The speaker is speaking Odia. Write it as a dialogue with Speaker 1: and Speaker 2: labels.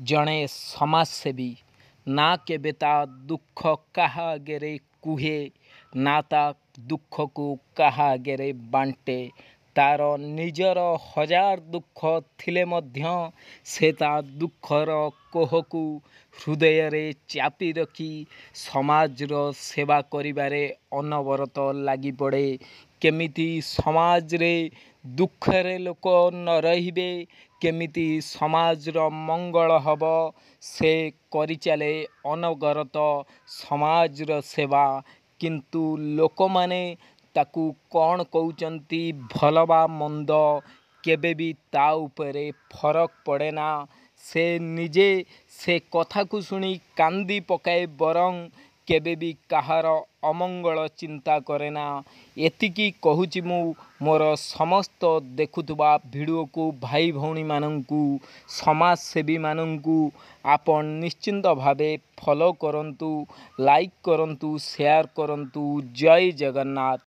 Speaker 1: ଜଣେ ସମାଜସେବୀ ନା କେବେ ତା ଦୁଃଖ କାହା ଆଗରେ କୁହେ ନା ତା ଦୁଃଖକୁ କାହା ଆଗରେ ବାଣ୍ଟେ। ତାର ନିଜର ହଜାର ଦୁଃଖ ଥିଲେ ମଧ୍ୟ ସେ ତା ଦୁଃଖର କୋହକୁ ହୃଦୟରେ ଚାପି ରଖି ସମାଜର ସେବା କରିବାରେ ଅନବରତ ଲାଗିପଡ଼େ। କେମିତି ସମାଜରେ ଦୁଃଖରେ ଲୋକ ନ ରହିବେ, କେମିତି ସମାଜର ମଙ୍ଗଳ ହେବ, ସେ କରିଚାଲେ ଅନବରତ ସମାଜର ସେବା। କିନ୍ତୁ ଲୋକମାନେ ତାକୁ କ'ଣ କହୁଛନ୍ତି, ଭଲ ବା ମନ୍ଦ, କେବେ ବି ତା ଉପରେ ଫରକ ପଡ଼େନା। ସେ ନିଜେ ସେ କଥାକୁ ଶୁଣି କାନ୍ଦି ପକାଏ, ବରଂ କେବେ ବି କାହାର ଅମଙ୍ଗଳ ଚିନ୍ତା କରେନା। ଏତିକି କହୁଛି ମୁଁ ମୋର ସମସ୍ତ ଦେଖୁଥିବା ଭିଡ଼ିଓକୁ ଭାଇ ଭଉଣୀମାନଙ୍କୁ, ସମାଜସେବୀମାନଙ୍କୁ ଆପଣ ନିଶ୍ଚିନ୍ତ ଭାବେ ଫଲୋ କରନ୍ତୁ, ଲାଇକ୍ କରନ୍ତୁ, ସେୟାର କରନ୍ତୁ। ଜୟ ଜଗନ୍ନାଥ।